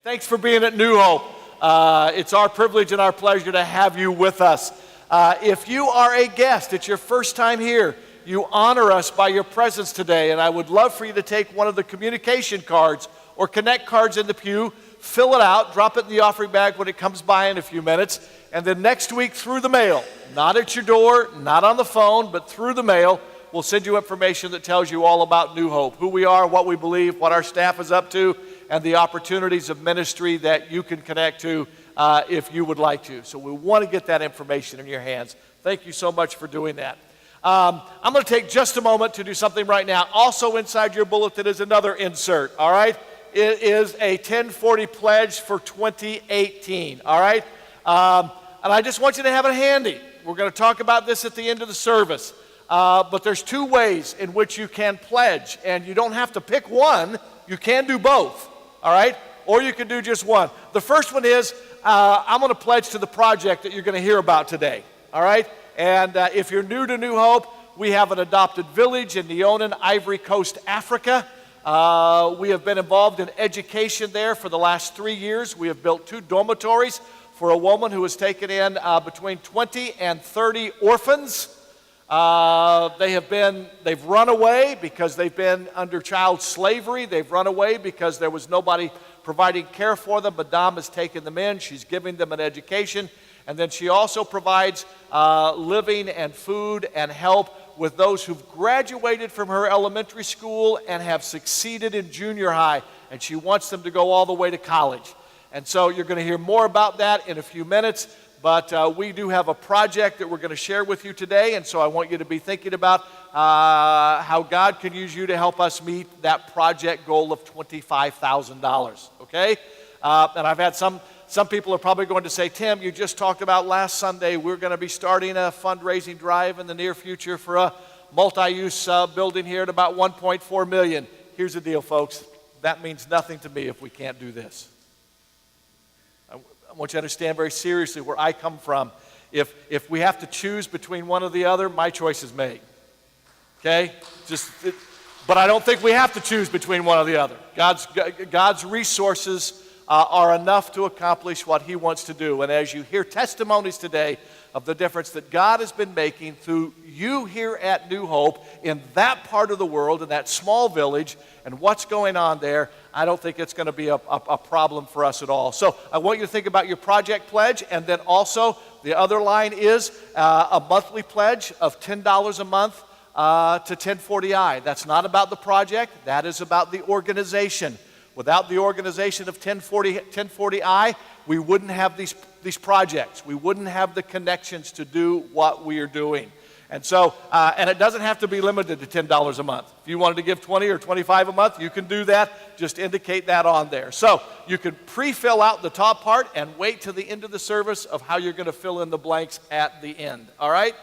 Thanks for being at New Hope. It's our privilege and our pleasure to have you with us. If you are a guest, it's your first time here, you honor us by your presence today, and I would love for you to take one of the communication cards or connect cards in the pew, fill it out, drop it in the offering bag when it comes by in a few minutes, and then next week through the mail, not at your door, not on the phone, but through the mail, we'll send you information that tells you all about New Hope, who we are, what we believe, what our staff is up to, and the opportunities of ministry that you can connect to if you would like to. So we want to get that information in your hands. Thank you so much for doing that. I'm going to take just a moment to do something right now. Also inside your bulletin is another insert, all right? It is a 1040 pledge for 2018, all right? And I just want you to have it handy. We're going to talk about this at the end of the service. But there's two ways in which you can pledge, and you don't have to pick one. You can do both, all right? Or you can do just one. The first one is I'm going to pledge to the project that you're going to hear about today, all right? And if you're new to New Hope, we have an adopted village in Rolen, Ivory Coast, Africa. We have been involved in education there for the last 3 years. We have built 2 dormitories for a woman who has taken in between 20 and 30 orphans. They've run away because they've been under child slavery. They've run away because there was nobody providing care for them. Madame has taken them in. She's giving them an education. And then she also provides living and food and help with those who've graduated from her elementary school and have succeeded in junior high. And she wants them to go all the way to college. And so you're going to hear more about that in a few minutes. But we do have a project that we're going to share with you today, and so I want you to be thinking about how God can use you to help us meet that project goal of $25,000, okay? And I've had some people are probably going to say, Tim, you just talked about last Sunday, we're going to be starting a fundraising drive in the near future for a multi-use building here at about $1.4 million. Here's the deal, folks. That means nothing to me if we can't do this. I want you to understand very seriously where I come from. If we have to choose between one or the other, my choice is made. Okay? But I don't think we have to choose between one or the other. God's resources are enough to accomplish what He wants to do. And as you hear testimonies today of the difference that God has been making through you here at New Hope in that part of the world, in that small village, and what's going on there, I don't think it's going to be a problem for us at all. So I want you to think about your project pledge, and then also the other line is a monthly pledge of $10 a month to 1040i. That's not about the project, that is about the organization. Without the organization of 1040i, we wouldn't have these projects. We wouldn't have the connections to do what we are doing. And so, and it doesn't have to be limited to $10 a month. If you wanted to give $20 or $25 a month, you can do that. Just indicate that on there. So you can pre-fill out the top part and wait till the end of the service of how you're going to fill in the blanks at the end. All right?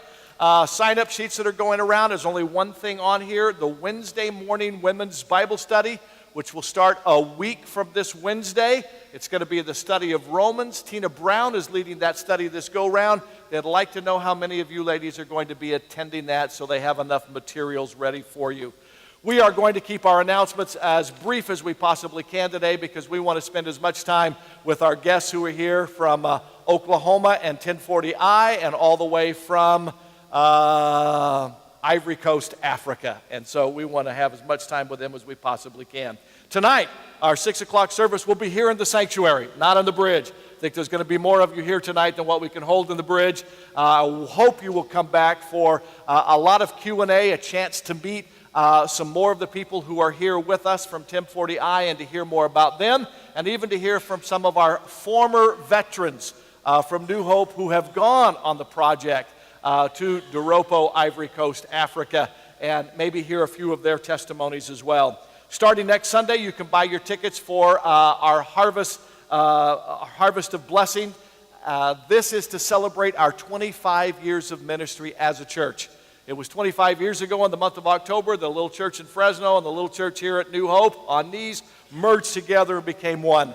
Sign-up sheets that are going around. There's only one thing on here. The Wednesday morning women's Bible study, which will start a week from this Wednesday. It's going to be the study of Romans. Tina Brown is leading that study this go-round. They'd like to know how many of you ladies are going to be attending that so they have enough materials ready for you. We are going to keep our announcements as brief as we possibly can today because we want to spend as much time with our guests who are here from Oklahoma and 1040i and all the way from Ivory Coast, Africa. And so we want to have as much time with them as we possibly can. Tonight, our 6 o'clock service will be here in the sanctuary, not on the bridge. I think there's going to be more of you here tonight than what we can hold in the bridge. I hope you will come back for a lot of Q&A, a chance to meet some more of the people who are here with us from 1040i and to hear more about them, and even to hear from some of our former veterans from New Hope who have gone on the project to Doropo, Ivory Coast, Africa, and maybe hear a few of their testimonies as well. Starting next Sunday, you can buy your tickets for our Harvest of Blessing. This is to celebrate our 25 years of ministry as a church. It was 25 years ago in the month of October, the little church in Fresno and the little church here at New Hope on knees merged together and became one.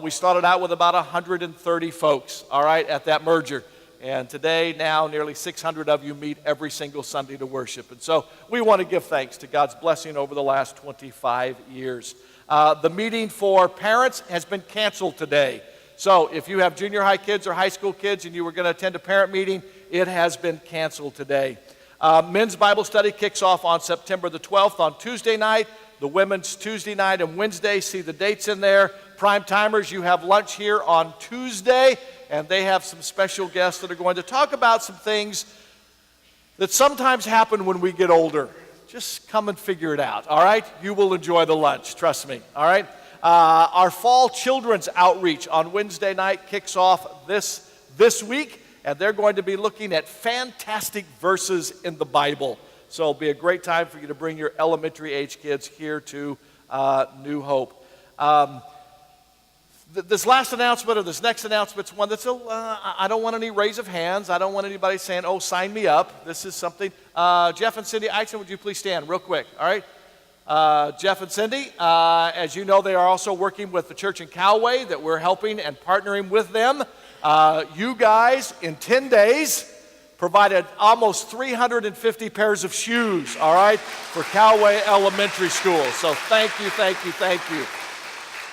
We started out with about 130 folks, all right, at that merger. And today, now, nearly 600 of you meet every single Sunday to worship. And so we want to give thanks to God's blessing over the last 25 years. The meeting for parents has been canceled today. So if you have junior high kids or high school kids and you were going to attend a parent meeting, it has been canceled today. Men's Bible study kicks off on September the 12th on Tuesday night. The women's Tuesday night and Wednesday. See the dates in there. Prime timers, you have lunch here on Tuesday, and they have some special guests that are going to talk about some things that sometimes happen when we get older. Just come and figure it out, all right? You will enjoy the lunch, trust me, all right? Our fall children's outreach on Wednesday night kicks off this week, and they're going to be looking at fantastic verses in the Bible. So it'll be a great time for you to bring your elementary age kids here to New Hope. This last announcement or this next announcement is one that's, I don't want any raise of hands. I don't want anybody saying, oh, sign me up. This is something. Jeff and Cindy Eichson, would you please stand real quick, all right? Jeff and Cindy, as you know, they are also working with the church in Cowway that we're helping and partnering with them. You guys, in 10 days, provided almost 350 pairs of shoes, all right, for Cowway Elementary School. So thank you, thank you, thank you.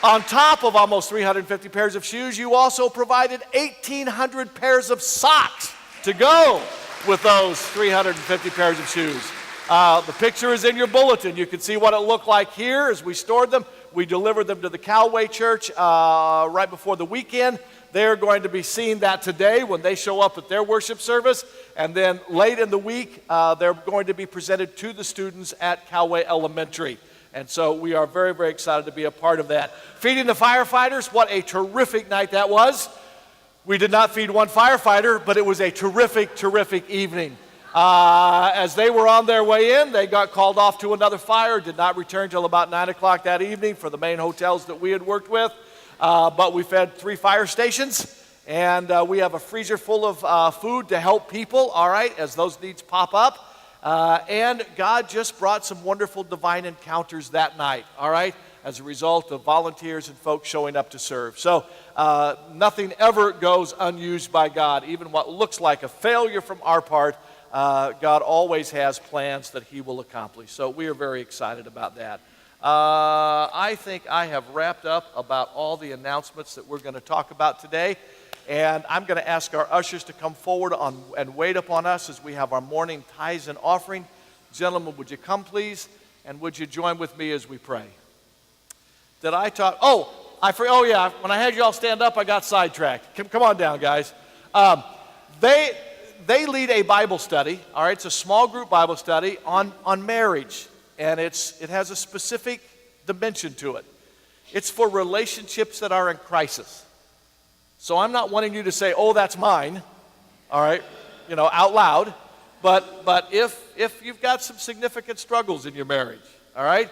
On top of almost 350 pairs of shoes, you also provided 1,800 pairs of socks to go with those 350 pairs of shoes. The picture is in your bulletin. You can see what it looked like here as we stored them. We delivered them to the Cowway Church right before the weekend. They're going to be seeing that today when they show up at their worship service. And then late in the week, they're going to be presented to the students at Cowway Elementary. And so we are very, very excited to be a part of that. Feeding the firefighters, what a terrific night that was. We did not feed one firefighter, but it was a terrific, terrific evening. As they were on their way in, they got called off to another fire, did not return till about 9 o'clock that evening for the main hotels that we had worked with. But we fed 3 fire stations, and we have a freezer full of food to help people, all right, as those needs pop up. And God just brought some wonderful divine encounters that night, all right, as a result of volunteers and folks showing up to serve. So nothing ever goes unused by God. Even what looks like a failure from our part, God always has plans that He will accomplish. So we are very excited about that. I think I have wrapped up about all the announcements that we're going to talk about today. And I'm going to ask our ushers to come forward and wait upon us as we have our morning tithes and offering. Gentlemen, would you come, please? And would you join with me as we pray? Did I talk? Oh yeah, when I had you all stand up, I got sidetracked. Come on down, guys. They lead a Bible study, all right? It's a small group Bible study on marriage. And it has a specific dimension to it. It's for relationships that are in crisis. So I'm not wanting you to say, oh, that's mine, all right, out loud. But if you've got some significant struggles in your marriage, all right,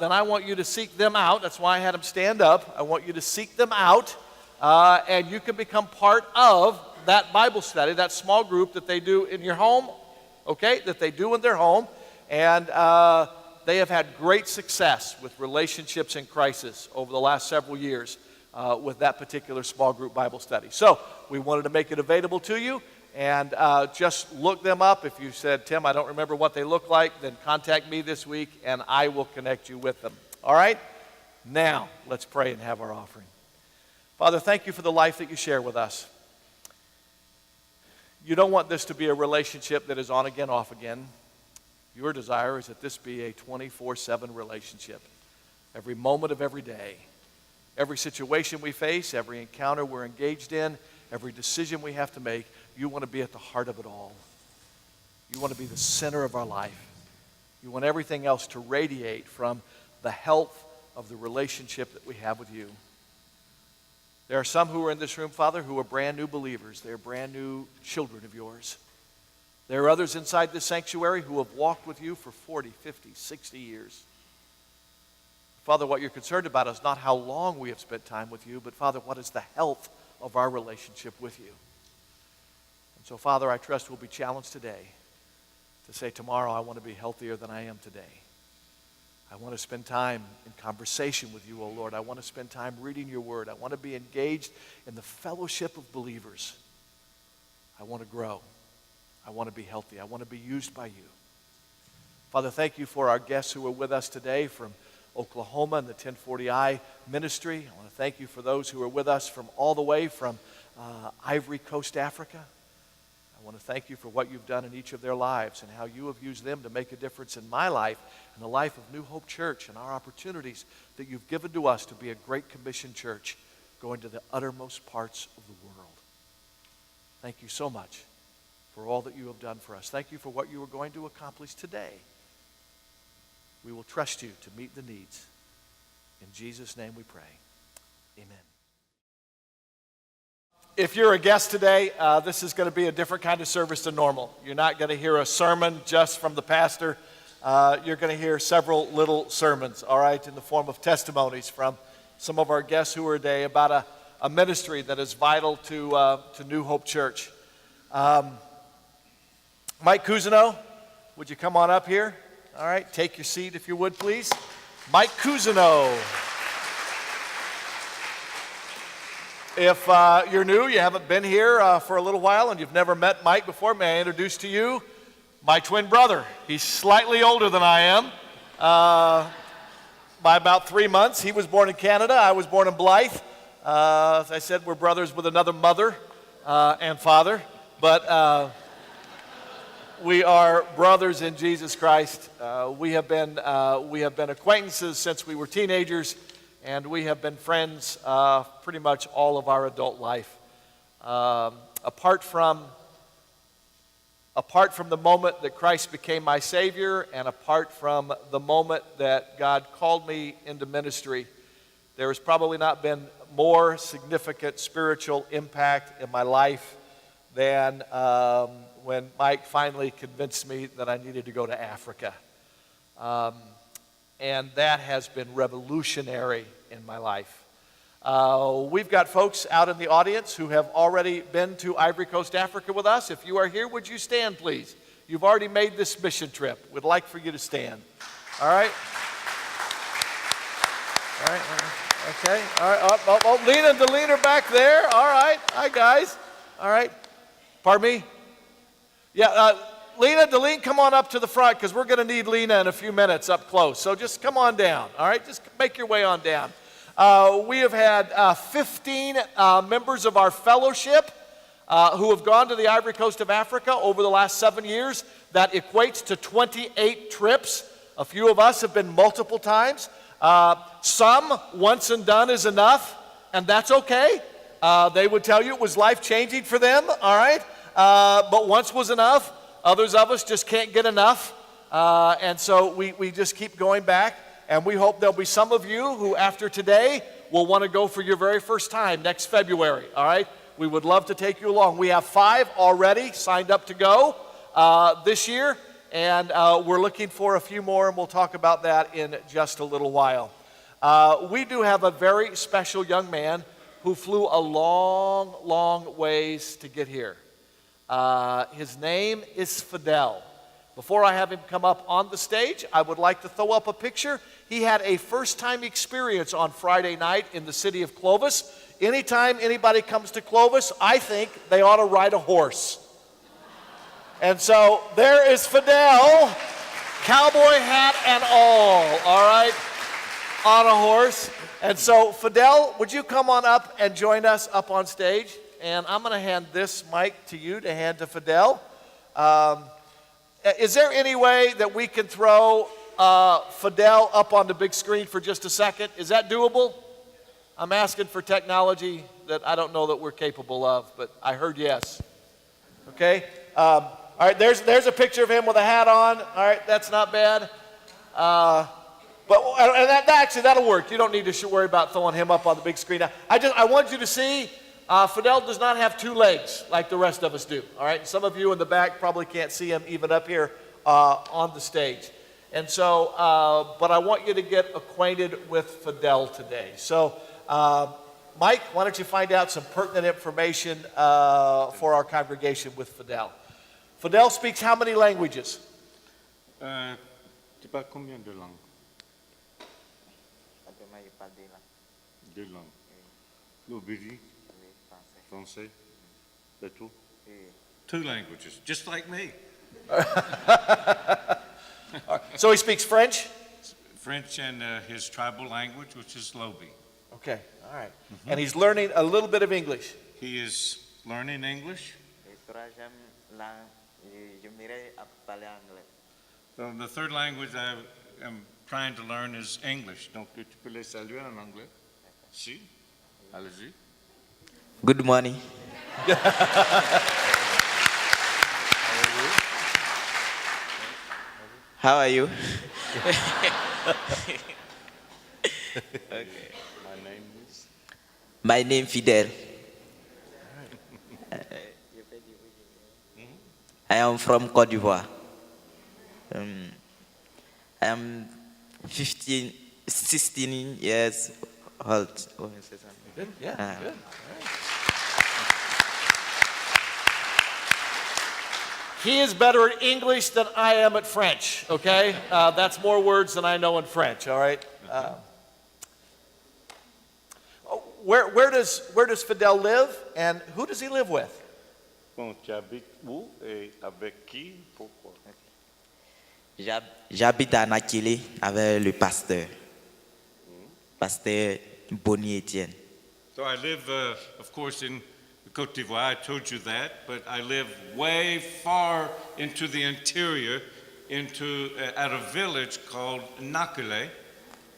then I want you to seek them out. That's why I had them stand up. I want you to seek them out, and you can become part of that Bible study, that small group that they do in your home, okay, that they do in their home. And they have had great success with relationships in crisis over the last several years with that particular small group Bible study. So we wanted to make it available to you, and just look them up. If you said, Tim, I don't remember what they look like, then contact me this week, and I will connect you with them. All right? Now, let's pray and have our offering. Father, thank you for the life that you share with us. You don't want this to be a relationship that is on again, off again. Your desire is that this be a 24/7 relationship. Every moment of every day, every situation we face, every encounter we're engaged in, every decision we have to make, you want to be at the heart of it all. You want to be the center of our life. You want everything else to radiate from the health of the relationship that we have with you. There are some who are in this room, Father, who are brand new believers. They're brand new children of yours. There are others inside this sanctuary who have walked with you for 40, 50, 60 years. Father, what you're concerned about is not how long we have spent time with you, but Father, what is the health of our relationship with you? And so, Father, I trust we'll be challenged today to say tomorrow I want to be healthier than I am today. I want to spend time in conversation with you, O Lord. I want to spend time reading your word. I want to be engaged in the fellowship of believers. I want to grow. I want to be healthy. I want to be used by you. Father, thank you for our guests who are with us today from Oklahoma and the 1040i ministry. I want to thank you for those who are with us from all the way from Ivory Coast, Africa. I want to thank you for what you've done in each of their lives and how you have used them to make a difference in my life and the life of New Hope Church and our opportunities that you've given to us to be a Great Commission church going to the uttermost parts of the world. Thank you so much for all that you have done for us. Thank you for what you are going to accomplish today. We will trust you to meet the needs. In Jesus' name we pray. Amen. If you're a guest today, this is going to be a different kind of service than normal. You're not going to hear a sermon just from the pastor. You're going to hear several little sermons, all right, in the form of testimonies from some of our guests who are today about a ministry that is vital to New Hope Church. Mike Cousineau, would you come on up here? All right, take your seat if you would, please. Mike Cousineau. If you're new, you haven't been here for a little while, and you've never met Mike before, may I introduce to you my twin brother. He's slightly older than I am by about 3 months. He was born in Canada. I was born in Blythe. As I said, we're brothers with another mother and father, but we are brothers in Jesus Christ. We have been acquaintances since we were teenagers, and we have been friends pretty much all of our adult life. Apart from the moment that Christ became my Savior, and apart from the moment that God called me into ministry, there has probably not been more significant spiritual impact in my life than when Mike finally convinced me that I needed to go to Africa. And that has been revolutionary in my life. We've got folks out in the audience who have already been to Ivory Coast, Africa with us. If you are here, would you stand, please? You've already made this mission trip. We'd like for you to stand. All right? All right. Okay. All right. Oh, Lena and Delene are back there. All right. Hi, guys. All right. Pardon me? Yeah, Lena, Delene, come on up to the front because we're going to need Lena in a few minutes up close. So just come on down, all right? Just make your way on down. We have had 15 members of our fellowship who have gone to the Ivory Coast of Africa over the last 7 years. That equates to 28 trips. A few of us have been multiple times. Some, once and done is enough, and that's okay. They would tell you it was life-changing for them, all right? But once was enough. Others of us just can't get enough. And so we just keep going back. And we hope there'll be some of you who, after today, will want to go for your very first time next February, all right? We would love to take you along. We have 5 already signed up to go this year. And we're looking for a few more, and we'll talk about that in just a little while. We do have a very special young man who flew a long, long ways to get here. His name is Fidel. Before I have him come up on the stage, I would like to throw up a picture. He had a first-time experience on Friday night in the city of Clovis. Anytime anybody comes to Clovis, I think they ought to ride a horse. And so there is Fidel, cowboy hat and all right, on a horse. And so, Fidel, would you come on up and join us up on stage? And I'm going to hand this mic to you to hand to Fidel. Is there any way that we can throw Fidel up on the big screen for just a second? Is that doable? I'm asking for technology that I don't know that we're capable of, but I heard yes. Okay? All right, there's a picture of him with a hat on. All right, that's not bad. Actually, that'll work. You don't need to worry about throwing him up on the big screen. I want you to see Fidel does not have 2 legs like the rest of us do. All right, some of you in the back probably can't see him even up here on the stage. And so, but I want you to get acquainted with Fidel today. So, Mike, why don't you find out some pertinent information for our congregation with Fidel? Fidel speaks how many languages? Tu parles combien de langues? 2 langues. Le Belgique, Français, that's tout. 2 languages, just like me. So he speaks French? French and his tribal language, which is Lobi. Okay, all right. And he's learning a little bit of English. He is learning English. So the third language I am trying to learn is English. Donc tu peux les saluer en anglais. Si, allez-y. Good morning. How are you? Okay. My name is. My name Fidel. I am from Côte d'Ivoire. I am 16 years old. Oh, say something. Good, yeah, Ah. good. He is better at English than I am at French, okay? That's more words than I know in French, all right? Where does Fidel live, and who does he live with? Bon, tu habites où et avec qui? Pourquoi? J'habite à Nakili avec le pasteur. Pasteur Bonnie Etienne. So I live, of course, in Côte d'Ivoire. I told you that, but I live way far into the interior, at a village called Nakele,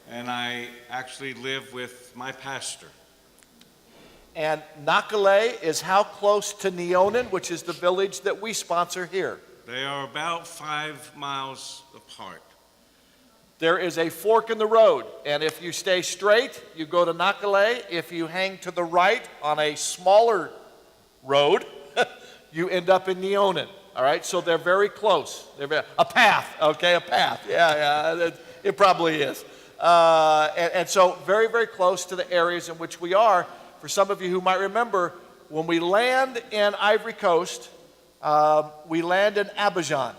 and I actually live with my pastor. And Nakale is how close to Neonen, which is the village that we sponsor here? They are about 5 miles apart. There is a fork in the road, and if you stay straight, you go to Nakale. If you hang to the right on a smaller road, you end up in Neonen. All right, so they're very close. A path, okay, a path. Yeah, it probably is. And so very, very close to the areas in which we are. For some of you who might remember, when we land in Ivory Coast, we land in Abidjan.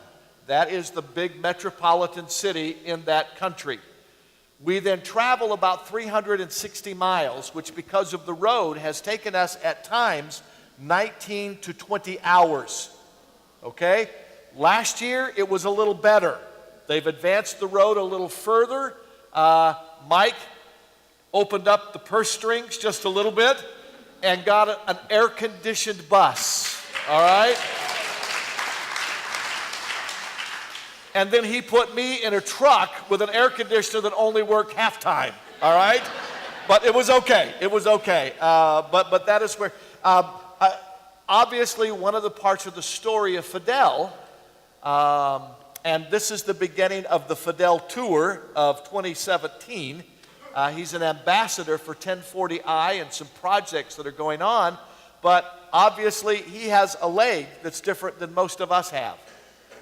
That is the big metropolitan city in that country. We then travel about 360 miles, which because of the road has taken us at times 19 to 20 hours. Okay? Last year, it was a little better. They've advanced the road a little further. Mike opened up the purse strings just a little bit and got an air-conditioned bus. All right? And then he put me in a truck with an air conditioner that only worked half-time. All right? But it was okay. It was okay. But that is where... obviously, one of the parts of the story of Fidel, and this is the beginning of the Fidel Tour of 2017. He's an ambassador for 1040i and some projects that are going on, but obviously he has a leg that's different than most of us have.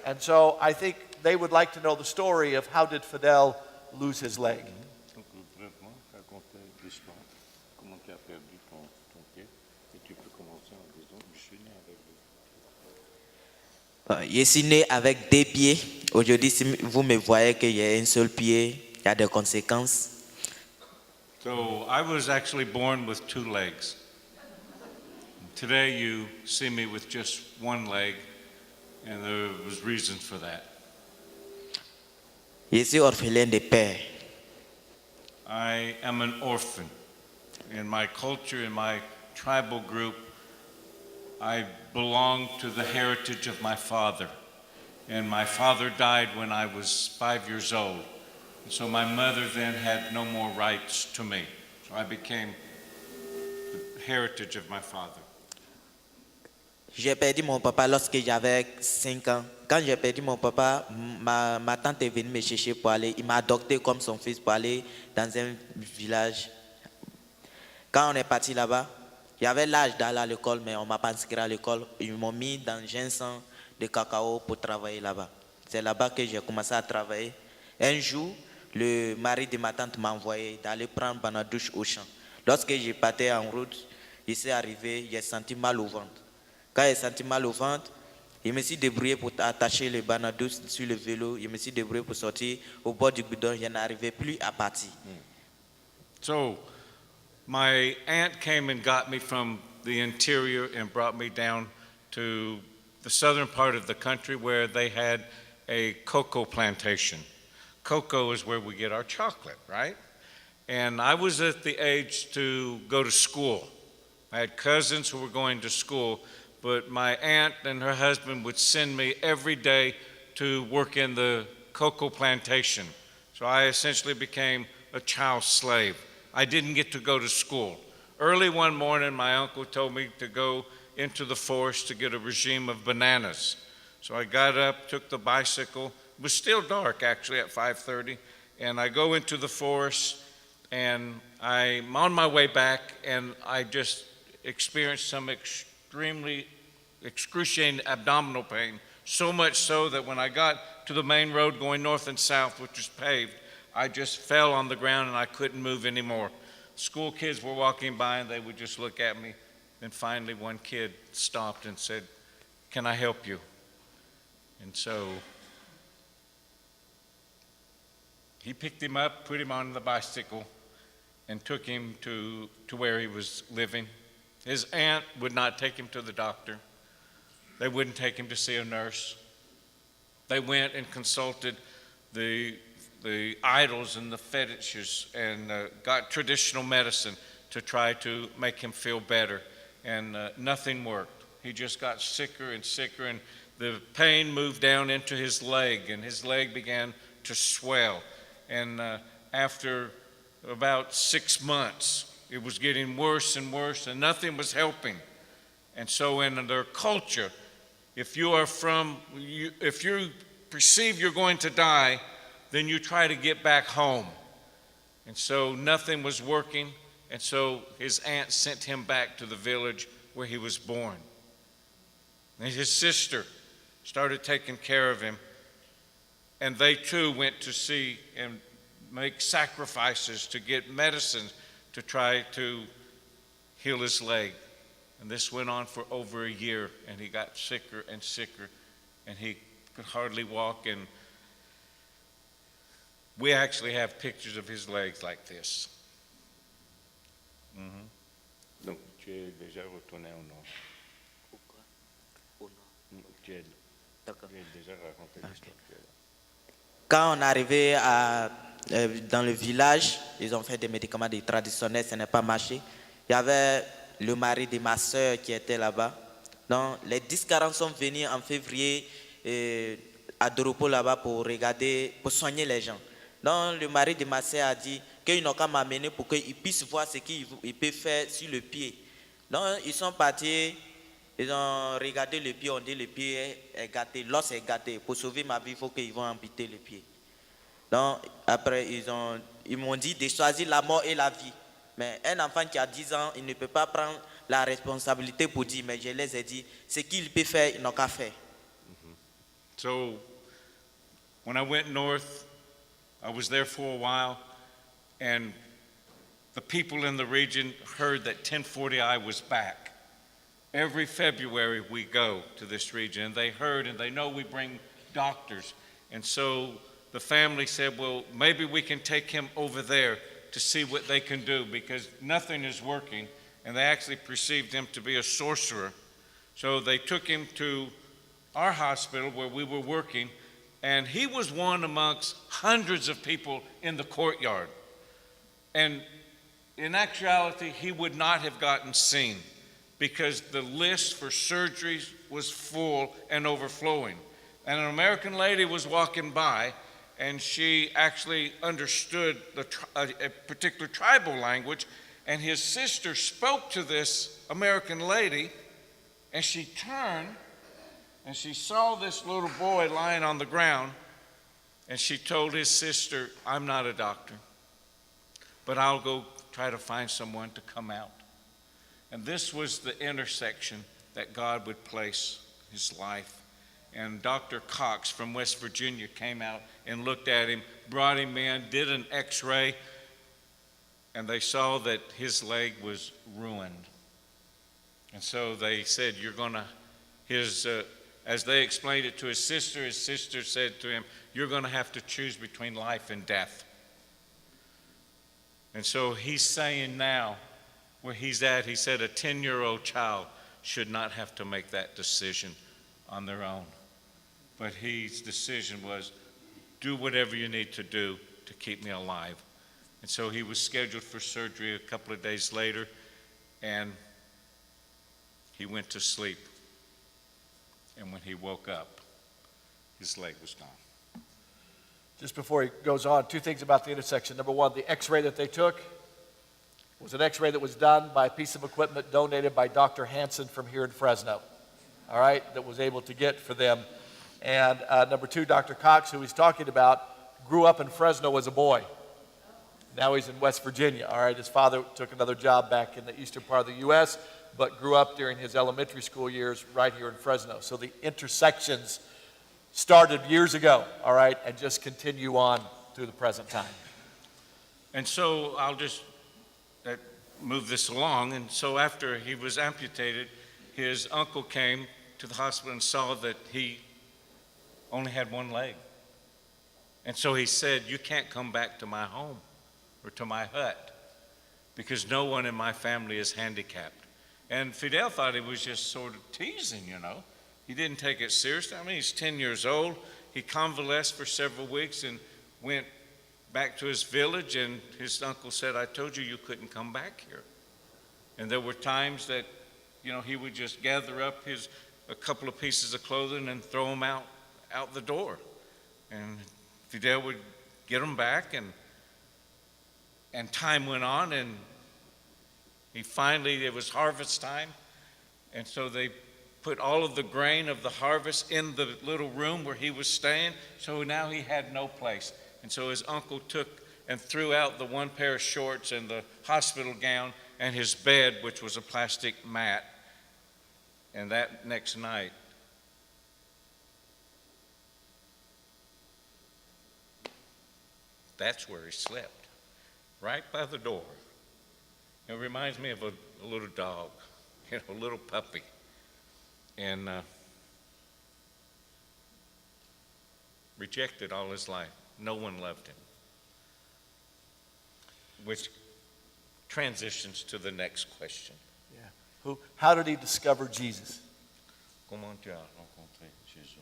And so I think they would like to know the story of how did Fidel lose his leg. Donc, brièvement, raconter l'histoire, comment tu as perdu ton pied, et tu peux commencer en disant, je suis né avec lui. Je suis né avec 2 pieds. Aujourd'hui, si vous me voyez qu'il y a un seul pied, il y a des conséquences. So I was actually born with 2 legs. Today you see me with just 1 leg, and there was reasons for that. Je suis orphelin de père. I am an orphan. In my culture, in my tribal group, I belong to the heritage of my father. And my father died when I was 5 years old. And so my mother then had no more rights to me. So I became the heritage of my father. J'ai perdu mon papa lorsque j'avais 5 ans. Quand j'ai perdu mon papa, ma tante est venue me chercher pour aller. Il m'a adopté comme son fils pour aller dans un village. Quand on est parti là-bas, j'avais l'âge d'aller à l'école, mais on ne m'a pas inscrit à l'école. Ils m'ont mis dans un champ de cacao pour travailler là-bas. C'est là-bas que j'ai commencé à travailler. Un jour, le mari de ma tante m'a envoyé d'aller prendre ma douche au champ. Lorsque je partais en route, il s'est arrivé, j'ai senti mal au ventre. Quand j'ai senti mal au ventre, je me suis débrouillé pour attacher le banadous sur le vélo. Je me suis débrouillé pour sortir au bord du bidon. Je n'arrivais plus à partir. So my aunt came and got me from the interior and brought me down to the southern part of the country where they had a cocoa plantation cocoa is where we get our chocolate, right? And I was at the age to go to school. I had cousins who were going to school, but my aunt and her husband would send me every day to work in the cocoa plantation. So I essentially became a child slave. I didn't get to go to school. Early one morning, my uncle told me to go into the forest to get a regime of bananas. So I got up, took the bicycle. It was still dark, actually, at 5:30. And I go into the forest, and I'm on my way back, and I just experienced some extremely excruciating abdominal pain, so much so that when I got to the main road going north and south, which was paved, I just fell on the ground and I couldn't move anymore. School kids were walking by and they would just look at me. And finally one kid stopped and said, "Can I help you?" And so he picked him up, put him on the bicycle, and took him to where he was living. His aunt would not take him to the doctor. They wouldn't take him to see a nurse. They went and consulted the idols and the fetishes and got traditional medicine to try to make him feel better. And nothing worked. He just got sicker and sicker, and the pain moved down into his leg, and his leg began to swell. And after about 6 months, it was getting worse and worse, and nothing was helping. And so in their culture, if you perceive you're going to die, then you try to get back home. And so nothing was working, and so his aunt sent him back to the village where he was born. And his sister started taking care of him, and they too went to see and make sacrifices to get medicines to try to heal his leg. And this went on for over a year, and he got sicker and sicker, and he could hardly walk. And we actually have pictures of his legs like this. Donc, tu es déjà retourné au nord. Tu es déjà raconté l'histoire. Quand on est arrivé dans le village, ils ont fait des médicaments traditionnels, ça n'a pas marché. Il y avait le mari de ma soeur qui était là-bas. Donc, les 10-40 sont venus en février à Doropo là-bas pour regarder, pour soigner les gens. Donc, le mari de ma soeur a dit qu'ils n'ont qu'à m'amener pour qu'ils puissent voir ce qu'ils peuvent faire sur le pied. Donc, ils sont partis, ils ont regardé le pied, on dit le pied est gâté, l'os est gâté. Pour sauver ma vie, il faut qu'ils vont amputer le pied. Donc, après, ils m'ont dit de choisir la mort et la vie. Mais un enfant qui a 10 ans, il ne peut pas prendre la responsabilité pour dire, mais je les ai dit, ce qu'il peut faire, ils n'ont qu'à faire. So, when I went north, I was there for a while, and the people in the region heard that 1040I was back. Every February we go to this region, and they heard and they know we bring doctors. And so the family said, well, maybe we can take him over there to see what they can do, because nothing is working, and they actually perceived him to be a sorcerer. So they took him to our hospital where we were working, and he was one amongst hundreds of people in the courtyard. And in actuality, he would not have gotten seen because the list for surgeries was full and overflowing. And an American lady was walking by, and she actually understood a particular tribal language, and his sister spoke to this American lady, and she turned, and she saw this little boy lying on the ground, and she told his sister, I'm not a doctor, but I'll go try to find someone to come out. And this was the intersection that God would place his life. And Dr. Cox from West Virginia came out and looked at him, brought him in, did an x-ray, and they saw that his leg was ruined. And so they said, as they explained it to his sister said to him, you're going to have to choose between life and death. And so he's saying now, where he's at, he said a 10-year-old child should not have to make that decision on their own. But his decision was, do whatever you need to do to keep me alive. And so he was scheduled for surgery a couple of days later, and he went to sleep. And when he woke up, his leg was gone. Just before he goes on, two things about the intersection. Number one, the x-ray that they took was an x-ray that was done by a piece of equipment donated by Dr. Hansen from here in Fresno, all right, that was able to get for them. And number two, Dr. Cox, who he's talking about, grew up in Fresno as a boy. Now he's in West Virginia, all right? His father took another job back in the eastern part of the U.S., but grew up during his elementary school years right here in Fresno. So the intersections started years ago, all right, and just continue on through the present time. And so I'll just move this along. And so after he was amputated, his uncle came to the hospital and saw that he only had one leg. And so he said, "You can't come back to my home or to my hut because no one in my family is handicapped." And Fidel thought he was just sort of teasing, you know. He didn't take it seriously. I mean, he's 10 years old. He convalesced for several weeks and went back to his village, and his uncle said, "I told you you couldn't come back here." And there were times that, you know, he would just gather up a couple of pieces of clothing and throw them out the door. And Fidel would get them back, and time went on, and it was harvest time, and so they put all of the grain of the harvest in the little room where he was staying, so now he had no place. And so his uncle took and threw out the one pair of shorts and the hospital gown and his bed, which was a plastic mat. And that next night, that's where he slept, right by the door. It reminds me of a little dog, you know, a little puppy. And rejected all his life. No one loved him. Which transitions to the next question. Yeah. How did he discover Jesus? Comment tu as rencontré Jésus?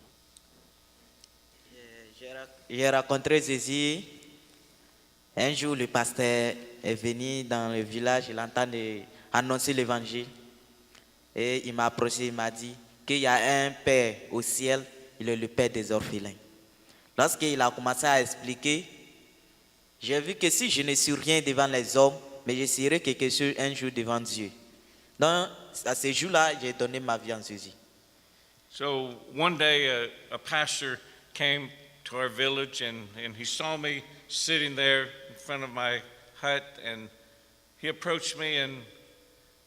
J'ai rencontré Jésus. Un jour, le pasteur est venu dans le village, il entend annoncer l'évangile. Et il m'a approché, il m'a dit qu'il y a un père au ciel, il est le père des orphelins. Lorsqu'il a commencé à expliquer, j'ai vu que si je ne suis rien devant les hommes, mais je serai quelque chose un jour devant Dieu. Donc, à ce jour-là, j'ai donné ma vie en Jésus. So one day a pastor came to our village and he saw me sitting there in front of my hut, and he approached me and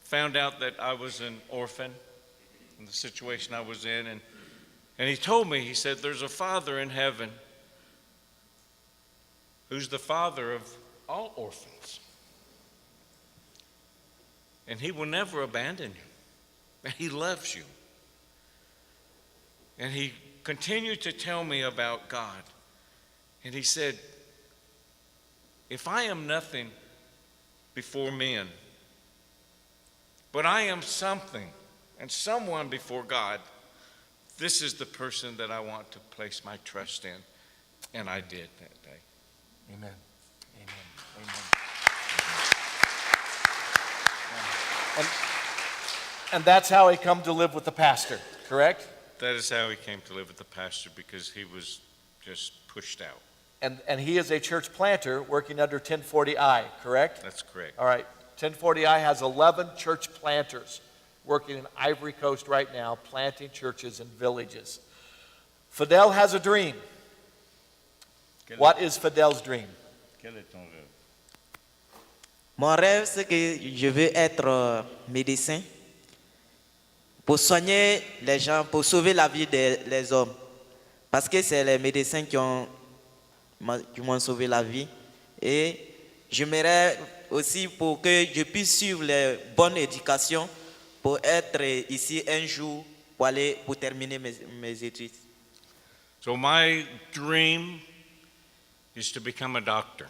found out that I was an orphan in the situation I was in, and he told me, he said, "There's a Father in heaven who's the Father of all orphans, and he will never abandon you, and he loves you." And he continued to tell me about God, and he said, "If I am nothing before men, but I am something and someone before God, this is the person that I want to place my trust in." And I did that day. Amen. Amen. Amen. And that's how he come to live with the pastor, correct? That is how he came to live with the pastor, because he was just pushed out. And he is a church planter working under 1040I, correct? That's correct. All right. 1040I has 11 church planters working in Ivory Coast right now, planting churches and villages. Fidel has a dream. What is Fidel's dream? Quel est ton rêve? Mon rêve, c'est que je veux être médecin pour soigner les gens, pour sauver la vie des hommes. Parce que c'est les médecins qui m'ont sauvé la vie. Et j'aimerais aussi pour que je puisse suivre les bonnes éducations pour être ici un jour pour terminer mes études. So my dream is to become a doctor,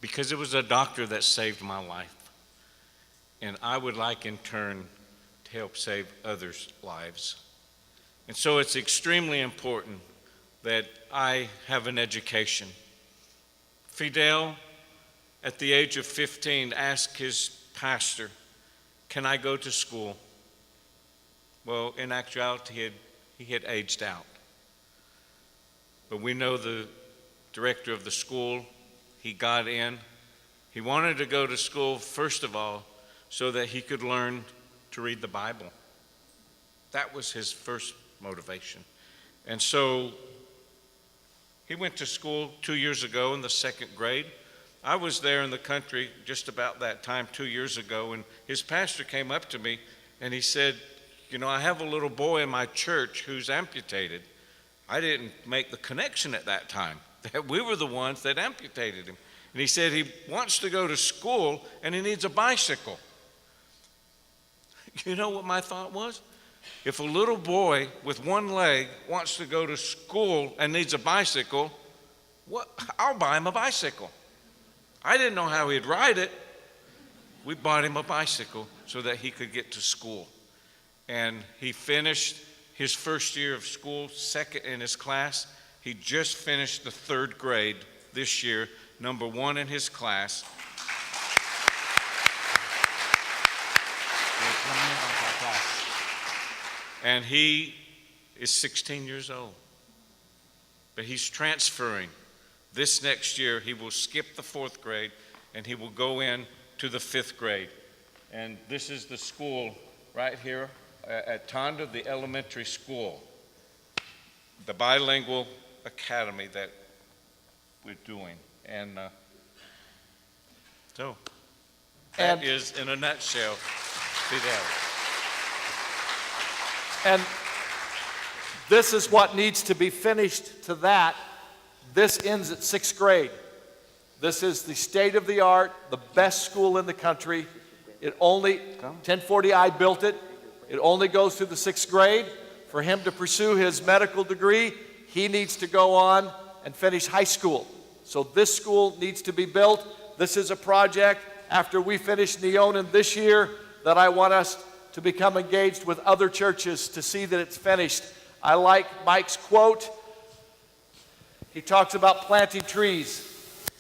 because it was a doctor that saved my life. And I would like in turn to help save others' lives. And so it's extremely important that I have an education. Fidel, at the age of 15, asked his pastor, "Can I go to school?" Well, in actuality, he had aged out. But we know the director of the school. He got in. He wanted to go to school, first of all, so that he could learn to read the Bible. That was his first motivation. And so he went to school 2 years ago in the second grade. I was there in the country just about that time 2 years ago, and his pastor came up to me and he said, "You know, I have a little boy in my church who's amputated." I didn't make the connection at that time that we were the ones that amputated him. And he said he wants to go to school and he needs a bicycle. You know what my thought was? If a little boy with one leg wants to go to school and needs a bicycle, I'll buy him a bicycle. I didn't know how he'd ride it. We bought him a bicycle so that he could get to school. And he finished his first year of school, second in his class. He just finished the third grade this year, number one in his class. And he is 16 years old. But he's transferring. This next year, he will skip the fourth grade and he will go in to the fifth grade. And this is the school right here at Tonda, the elementary school, the bilingual academy that we're doing. And so that is, in a nutshell, Fidel. And this is what needs to be finished to that. This ends at sixth grade. This is the state of the art, the best school in the country. It only, 1040i built it. It only goes through the sixth grade. For him to pursue his medical degree, he needs to go on and finish high school. So this school needs to be built. This is a project after we finish Neonan this year that I want us to become engaged with other churches to see that it's finished. I like Mike's quote. He talks about planting trees.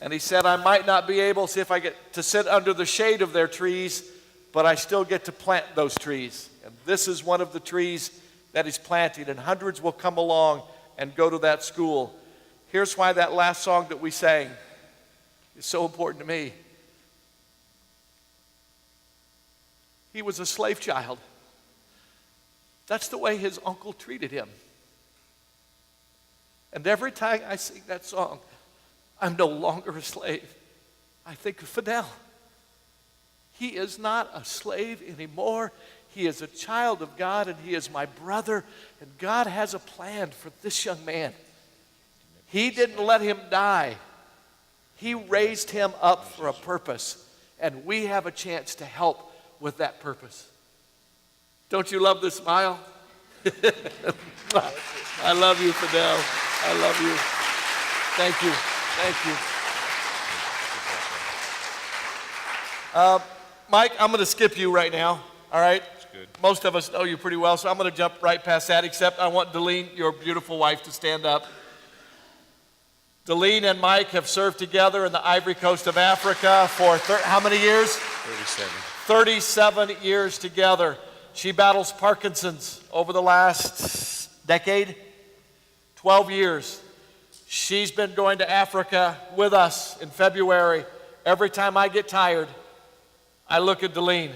And he said, I might not be able, see if I get to sit under the shade of their trees, but I still get to plant those trees. And this is one of the trees that he's planting, and hundreds will come along and go to that school. Here's why that last song that we sang is so important to me. He was a slave child. That's the way his uncle treated him. And every time I sing that song, I'm no longer a slave. I think of Fidel. He is not a slave anymore. He is a child of God, and he is my brother. And God has a plan for this young man. He didn't let him die. He raised him up for a purpose, and we have a chance to help with that purpose. Don't you love this smile? I love you, Fidel. I love you. Thank you. Thank you. Mike, I'm going to skip you right now, all right? That's good. Most of us know you pretty well, so I'm going to jump right past that, except I want Delene, your beautiful wife, to stand up. Delene and Mike have served together in the Ivory Coast of Africa for how many years? 37. 37 years together. She battles Parkinson's over the last decade, 12 years. She's been going to Africa with us in February. Every time I get tired, I look at Delene,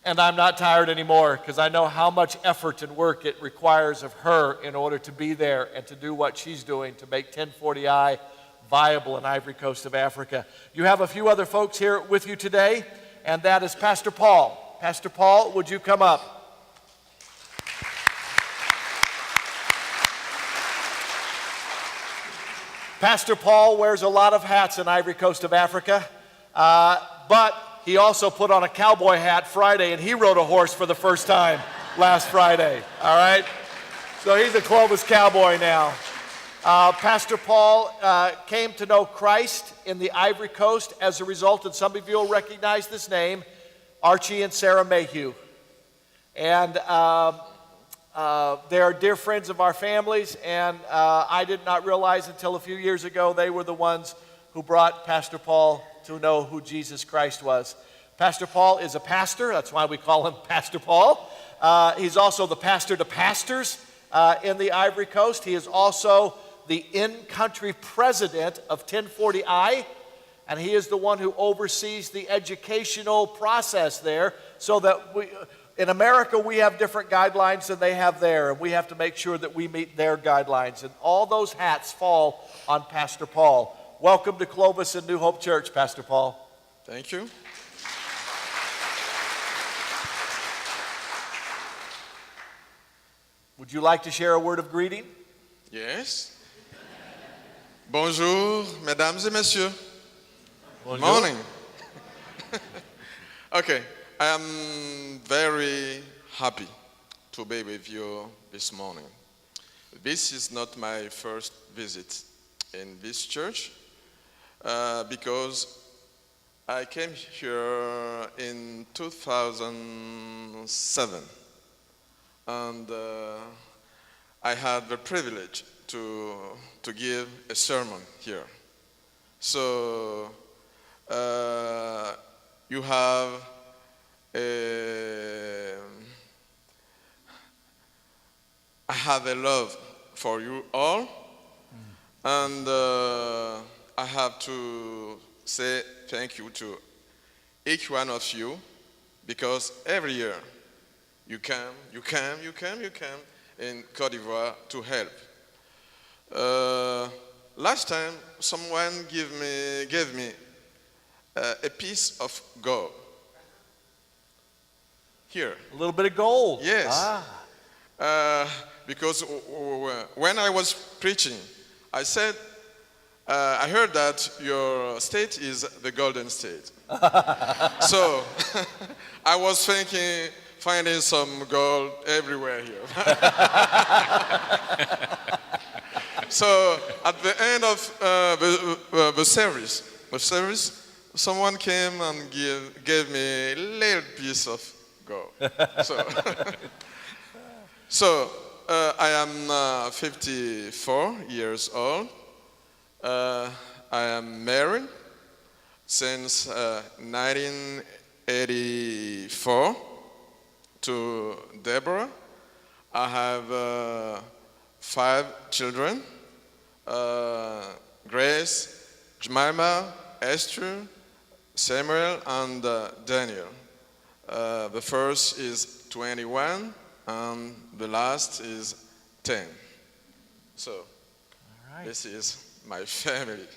and I'm not tired anymore because I know how much effort and work it requires of her in order to be there and to do what she's doing to make 1040i viable in Ivory Coast of Africa. You have a few other folks here with you today, and that is Pastor Paul. Pastor Paul, would you come up? Pastor Paul wears a lot of hats in Ivory Coast of Africa, but he also put on a cowboy hat Friday, and he rode a horse for the first time last Friday, all right? So he's a Clovis cowboy now. Pastor Paul came to know Christ in the Ivory Coast as a result, and some of you will recognize this name, Archie and Sarah Mayhew. And They are dear friends of our families, and I did not realize until a few years ago they were the ones who brought Pastor Paul to know who Jesus Christ was. Pastor Paul is a pastor. That's why we call him Pastor Paul. He's also the pastor to pastors in the Ivory Coast. He is also the in-country president of 1040i, and he is the one who oversees the educational process there, so that in America, we have different guidelines than they have there, and we have to make sure that we meet their guidelines. And all those hats fall on Pastor Paul. Welcome to Clovis and New Hope Church, Pastor Paul. Thank you. Would you like to share a word of greeting? Yes. Bonjour, mesdames et messieurs. Bonjour. Morning. Okay, I am very happy to be with you this morning. This is not my first visit in this church because I came here in 2007 and I had the privilege to give a sermon here. So you have I have a love for you all, and I have to say thank you to each one of you, because every year you come in Côte d'Ivoire to help. Last time someone gave me a piece of gold. Here. A little bit of gold. Yes. Because when I was preaching, I said, I heard that your state is the Golden State. So I was thinking, finding some gold everywhere here. So at the end of the service, someone came and gave me a little piece of gold. So I am 54 years old. I am married since 1984 to Deborah. I have 5 children: Grace, Jemima, Esther, Samuel, and Daniel. The first is 21, and the last is 10. So, this is my family.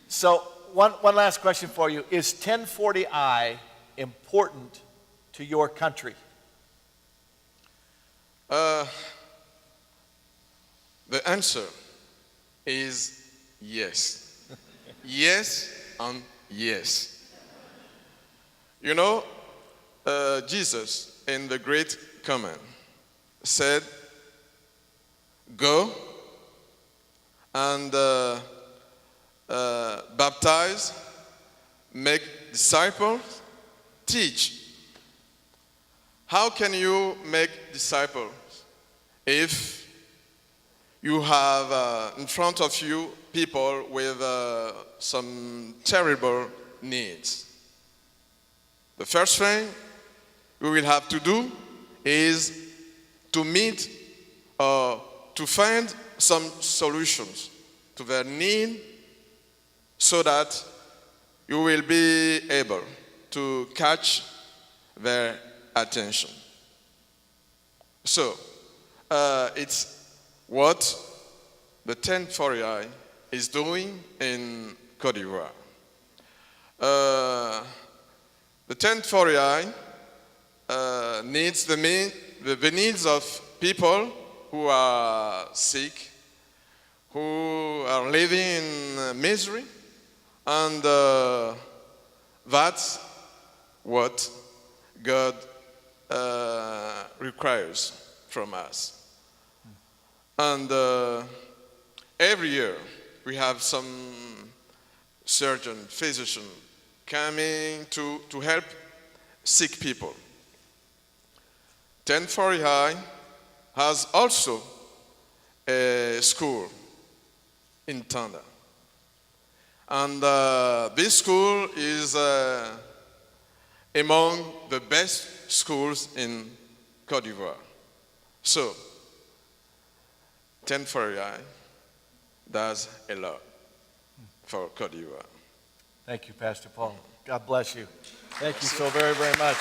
So one last question for you. Is 1040i important to your country? The answer is yes. Yes and yes. You know, Jesus in the Great Command said, go and baptize, make disciples, teach. How can you make disciples if you have in front of you people with some terrible needs? The first thing we will have to do is to meet or to find some solutions to their need, so that you will be able to catch their attention. So, it's what the 1040i is doing in Côte d'Ivoire. The 1040i needs the needs of people who are sick, who are living in misery, and that's what God requires from us. And every year we have some surgeon, physician coming to help sick people. 1040i has also a school in Tanda. And this school is among the best schools in Côte d'Ivoire. So, 1040i does a lot for Côte d'Ivoire. Thank you, Pastor Paul. God bless you. Thank you so very, very much.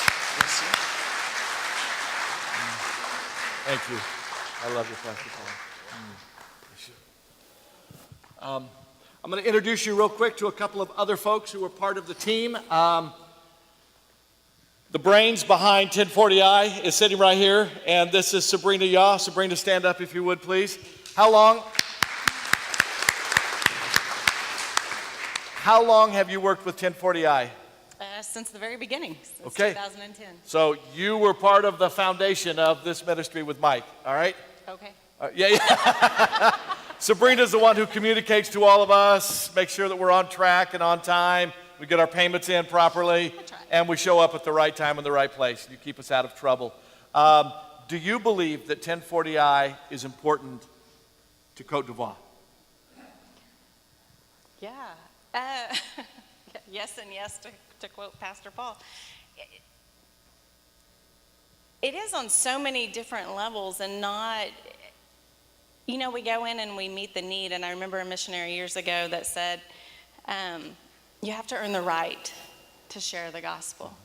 Thank you. I love you, Pastor Paul. I'm going to introduce you real quick to a couple of other folks who are part of the team. The brains behind 1040i is sitting right here, and this is Sabrina Yaw. Sabrina, stand up if you would, please. How long have you worked with 1040i? Since the very beginning, since Okay. 2010. So you were part of the foundation of this ministry with Mike, all right? Okay. Yeah. Sabrina's the one who communicates to all of us, makes sure that we're on track and on time, we get our payments in properly, That's right. and we show up at the right time in the right place. You keep us out of trouble. Do you believe that 1040i is important to Côte d'Ivoire? Yeah. Yes and yes, to quote Pastor Paul. It is on so many different levels and not, you know, we go in and we meet the need. And I remember a missionary years ago that said, you have to earn the right to share the gospel.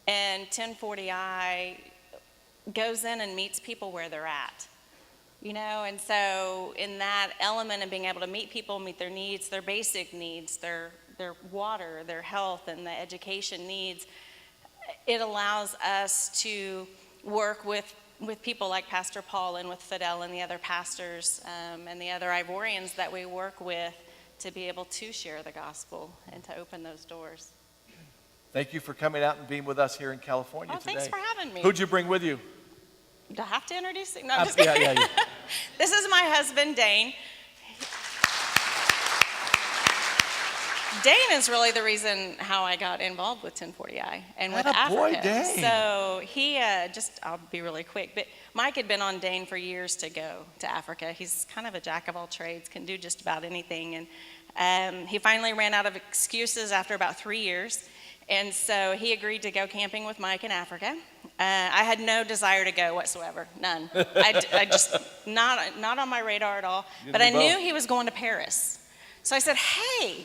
And 1040i goes in and meets people where they're at. You know, and so in that element of being able to meet people, meet their needs, their basic needs, their water, their health, and the education needs, it allows us to work with people like Pastor Paul and with Fidel and the other pastors and the other Ivorians that we work with to be able to share the gospel and to open those doors. Thank you for coming out and being with us here in California today. Thanks for having me. Who'd you bring with you? Do I have to introduce you? No, I'm just kidding. Yeah. This is my husband, Dane. Dane is really the reason how I got involved with 1040i and with Attaboy, Africa. Dane. So he I'll be really quick, but Mike had been on Dane for years to go to Africa. He's kind of a jack of all trades, can do just about anything. And he finally ran out of excuses after about 3 years. And so he agreed to go camping with Mike in Africa. I had no desire to go whatsoever, none. I just, not on my radar at all. But I knew he was going to Paris. So I said, hey,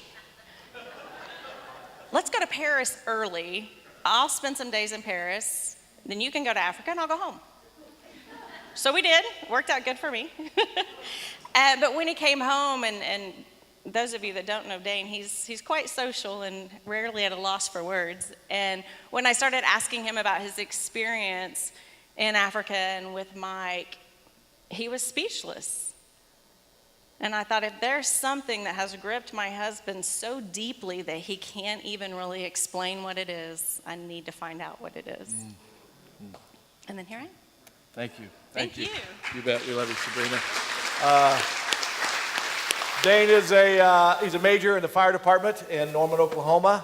let's go to Paris early. I'll spend some days in Paris. Then you can go to Africa and I'll go home. So we did. Worked out good for me. But when he came home, and those of you that don't know Dane, he's quite social and rarely at a loss for words. And when I started asking him about his experience in Africa and with Mike, he was speechless. And I thought, if there's something that has gripped my husband so deeply that he can't even really explain what it is, I need to find out what it is. And then here I am. Thank you. Thank you. You bet. We love you, Sabrina. Dane is he's a major in the fire department in Norman, Oklahoma.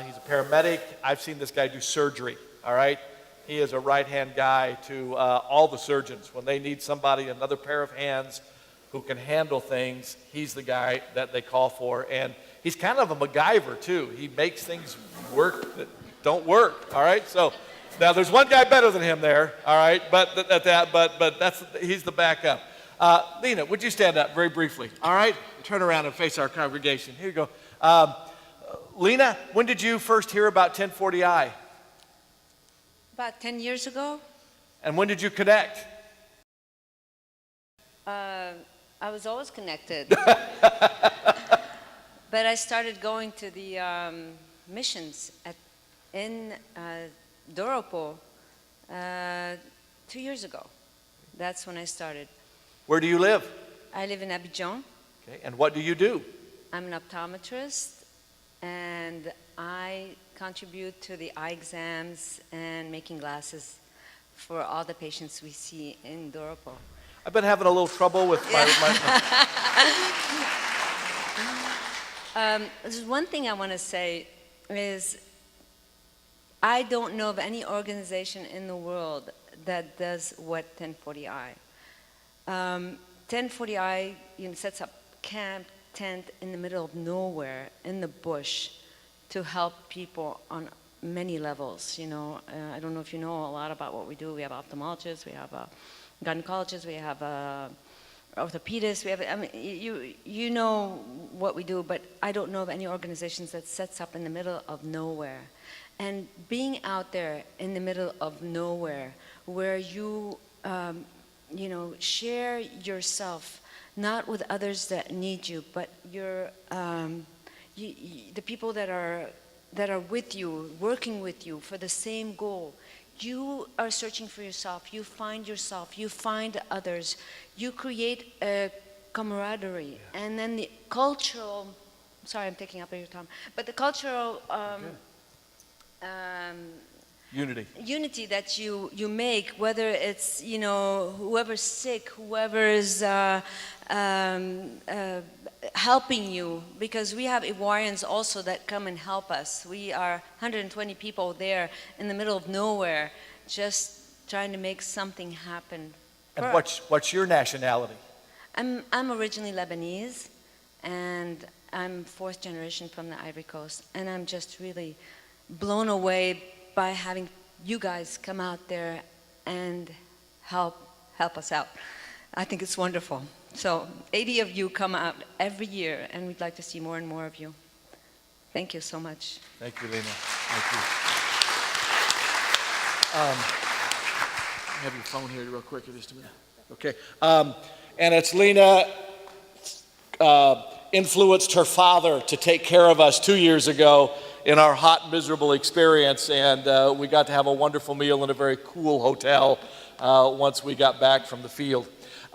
He's a paramedic. I've seen this guy do surgery, all right? He is a right-hand guy to all the surgeons. When they need somebody, another pair of hands who can handle things, he's the guy that they call for. And he's kind of a MacGyver, too. He makes things work that don't work, all right? So now there's one guy better than him there, all right? But he's the backup. Lena, would you stand up very briefly? All right? Turn around and face our congregation. Here you go. Lena, when did you first hear about 1040i? About 10 years ago, And when did you connect? I was always connected. But I started going to the missions in Doropo 2 years ago. That's when I started. Where do you live? I live in Abidjan. Okay. And what do you do? I'm an optometrist, and I contribute to the eye exams and making glasses for all the patients we see in Doropo. I've been having a little trouble with my There's one thing I want to say is I don't know of any organization in the world that does what 1040i. 1040i sets up camp tent in the middle of nowhere in the bush to help people on many levels. I don't know if you know a lot about what we do. We have ophthalmologists, we have gynecologists, we have orthopedists. We have, you know what we do, but I don't know of any organizations that sets up in the middle of nowhere. And being out there in the middle of nowhere, where you share yourself, not with others that need you, but the people that are with you, working with you for the same goal. You are searching for yourself, you find others, you create a camaraderie, and then the cultural, sorry I'm taking up your time, but the cultural unity that you make, whether it's whoever's sick, whoever is helping you, because we have Ivoirians also that come and help us. We are 120 people there in the middle of nowhere, just trying to make something happen. And what's your nationality? I'm originally Lebanese, and I'm fourth generation from the Ivory Coast, and I'm just really blown away by having you guys come out there and help us out. I think it's wonderful. So 80 of you come out every year, and we'd like to see more and more of you. Thank you so much. Thank you, Lena. Thank you. Have your phone here real quick, just a minute. Okay. And it's Lena influenced her father to take care of us 2 years ago in our hot, miserable experience, and we got to have a wonderful meal in a very cool hotel once we got back from the field.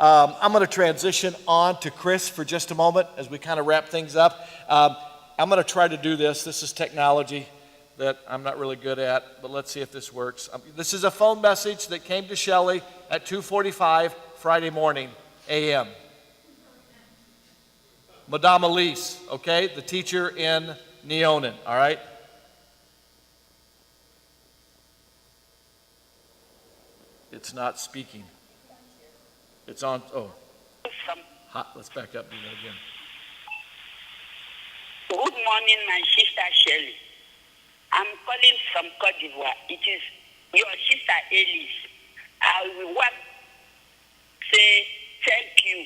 I'm going to transition on to Chris for just a moment as we kind of wrap things up. I'm going to try to do this. This is technology that I'm not really good at, but let's see if this works. This is a phone message that came to Shelley at 2:45 Friday morning, a.m. Madame Elise, okay, the teacher in Neonin, all right? It's not speaking. It's on, oh. Hot, let's back up, do that again. Good morning, my sister Shelley. I'm calling from Cote d'Ivoire. It is your sister Elise. I will want to say thank you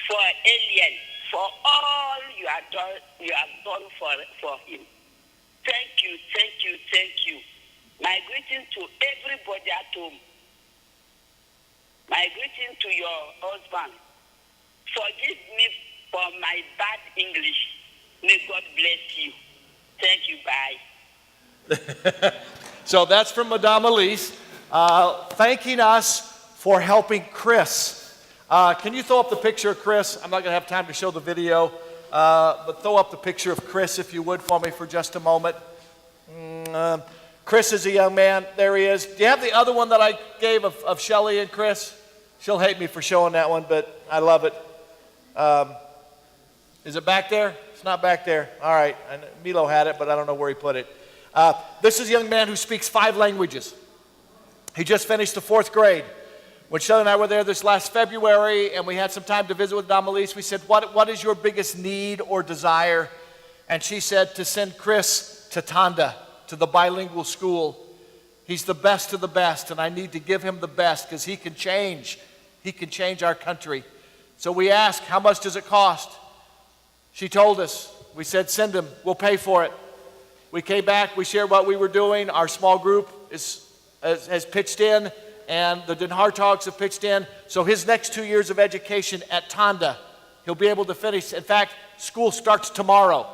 for Alien, for all you have done for him. Thank you, thank you, thank you. My greeting to everybody at home. My greeting to your husband. Forgive me for my bad English. May God bless you. Thank you, bye. So that's from Madame Elise, thanking us for helping Chris. Can you throw up the picture of Chris? I'm not going to have time to show the video, but throw up the picture of Chris, if you would, for me for just a moment. Chris is a young man. There he is. Do you have the other one that I gave of Shelley and Chris? She'll hate me for showing that one, but I love it. Is it back there? It's not back there. All right. Milo had it, but I don't know where he put it. This is a young man who speaks 5 languages. He just finished the 4th grade. When Shelley and I were there this last February and we had some time to visit with Madame Elise, we said, what is your biggest need or desire? And she said to send Chris to Tanda, to the bilingual school. He's the best of the best, and I need to give him the best because he can change. He can change our country. So we asked, how much does it cost? She told us. We said, send him. We'll pay for it. We came back. We shared what we were doing. Our small group has pitched in, and the Den Hartogs have pitched in. So his next 2 years of education at Tanda, he'll be able to finish. In fact, school starts tomorrow.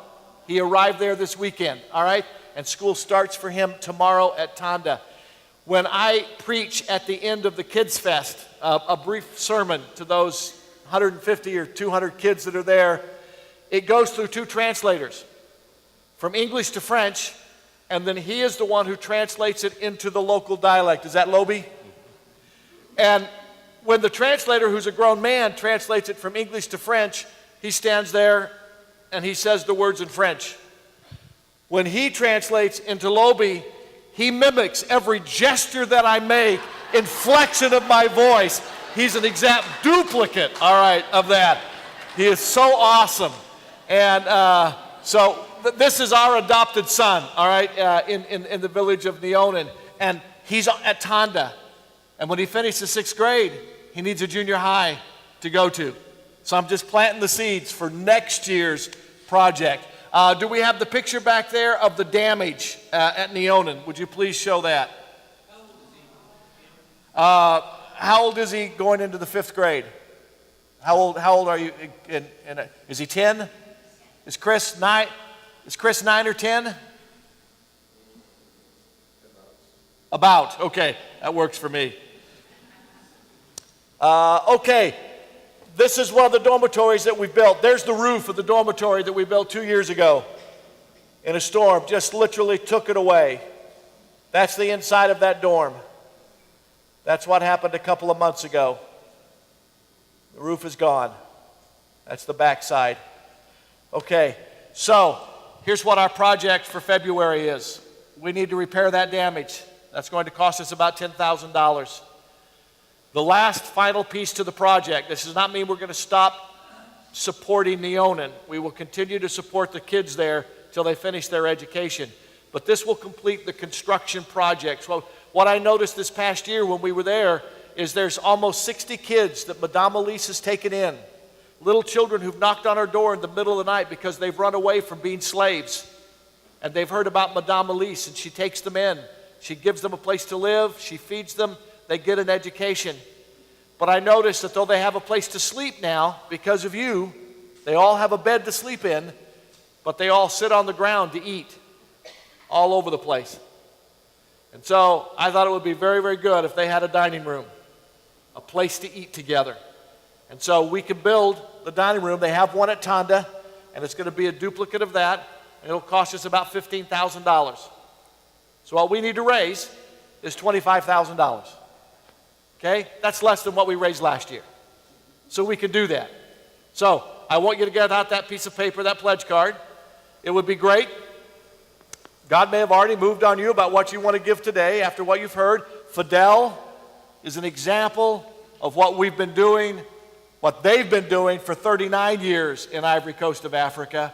He arrived there this weekend, all right? And school starts for him tomorrow at Tanda. When I preach at the end of the Kids Fest, a brief sermon to those 150 or 200 kids that are there, it goes through 2 translators, from English to French, and then he is the one who translates it into the local dialect. Is that Lobi? And when the translator, who's a grown man, translates it from English to French, he stands there and he says the words in French. When he translates into Lobi, he mimics every gesture that I make inflection of my voice. He's an exact duplicate, all right, of that. He is so awesome. And this is our adopted son, all right, in the village of Neonan. And he's at Tonda. And when he finishes 6th grade, he needs a junior high to go to. So I'm just planting the seeds for next year's project. Do we have the picture back there of the damage at Neonan? Would you please show that? How old is he going into the 5th grade? How old are you? Is he 10? Is Chris 9? Is Chris 9 or 10? About. Okay, that works for me. Okay, this is one of the dormitories that we built. There's the roof of the dormitory that we built 2 years ago. In a storm, just literally took it away. That's the inside of that dorm. That's what happened a couple of months ago. The roof is gone. That's the back side. Okay, so here's what our project for February is. We need to repair that damage. That's going to cost us about $10,000. The last final piece to the project, this does not mean we're going to stop supporting Neonan. We will continue to support the kids there till they finish their education. But this will complete the construction project. So what I noticed this past year when we were there is there's almost 60 kids that Madame Elise has taken in. Little children who've knocked on her door in the middle of the night because they've run away from being slaves. And they've heard about Madame Elise, and she takes them in. She gives them a place to live. She feeds them. They get an education. But I noticed that though they have a place to sleep now, because of you, they all have a bed to sleep in, but they all sit on the ground to eat all over the place. And so I thought it would be very, very good if they had a dining room, a place to eat together. And so we can build the dining room. They have one at Tonda, and it's going to be a duplicate of that, and it'll cost us about $15,000. So what we need to raise is $25,000. Okay? That's less than what we raised last year. So we can do that. So I want you to get out that piece of paper, that pledge card. It would be great. God may have already moved on you about what you want to give today after what you've heard. Fidel is an example of what we've been doing, what they've been doing for 39 years in Ivory Coast of Africa,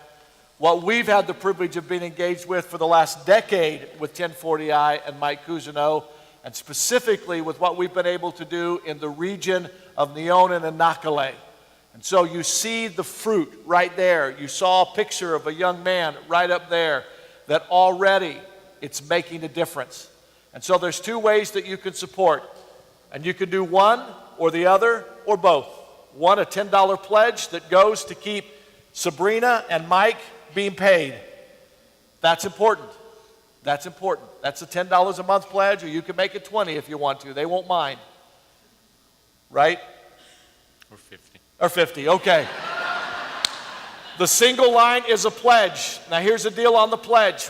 what we've had the privilege of being engaged with for the last decade with 1040i and Mike Cousineau, and specifically with what we've been able to do in the region of Neonan and Nakale. And so you see the fruit right there. You saw a picture of a young man right up there that already it's making a difference. And so there's two ways that you can support. And you can do one or the other or both. One, a $10 pledge that goes to keep Sabrina and Mike being paid. That's important. That's important. That's a $10 a month pledge, or you can make it $20 if you want to. They won't mind. Right? Or 50. Or 50, okay. The single line is a pledge. Now here's the deal on the pledge.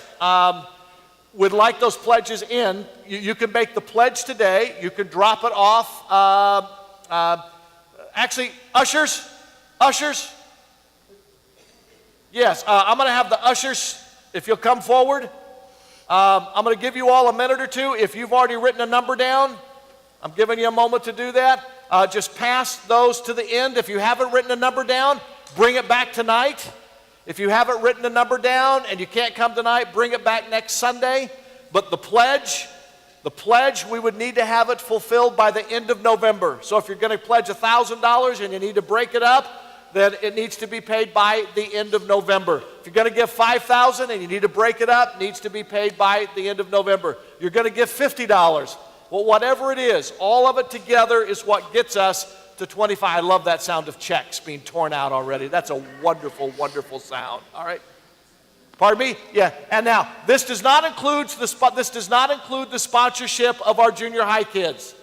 We'd like those pledges in. You can make the pledge today. You can drop it off. Actually, ushers. Yes, I'm going to have the ushers, if you'll come forward. I'm going to give you all a minute or two. If you've already written a number down, I'm giving you a moment to do that. Just pass those to the end. If you haven't written a number down, bring it back tonight. If you haven't written a number down and you can't come tonight, bring it back next Sunday. But the pledge, we would need to have it fulfilled by the end of November. So if you're going to pledge $1,000 and you need to break it up, then it needs to be paid by the end of November. If you're going to give $5,000 and you need to break it up, it needs to be paid by the end of November. You're going to give $50. Well, whatever it is, all of it together is what gets us to 25. I love that sound of checks being torn out already. That's a wonderful, wonderful sound. All right. Pardon me? Yeah. And now, this does not include the sponsorship of our junior high kids.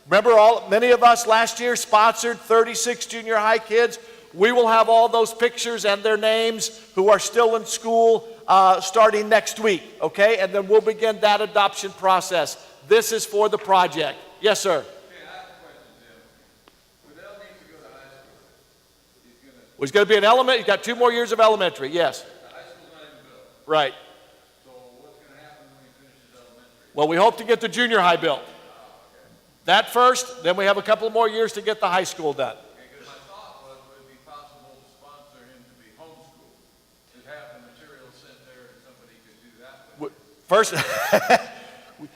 Remember, many of us last year sponsored 36 junior high kids. We will have all those pictures and their names who are still in school starting next week, okay? And then we'll begin that adoption process. This is for the project. Yes, sir. Okay, I have a question, Jim. Fidel needs to go to high school. He's going to be an element. He's got 2 more years of elementary, yes. The high school's not even built. Right. So what's going to happen when he finishes elementary? Well, we hope to get the junior high built. That first, then we have a couple more years to get the high school done. Because my thought was, would it be possible to sponsor him to be homeschooled? To have the material sent there and somebody could do that with it? First,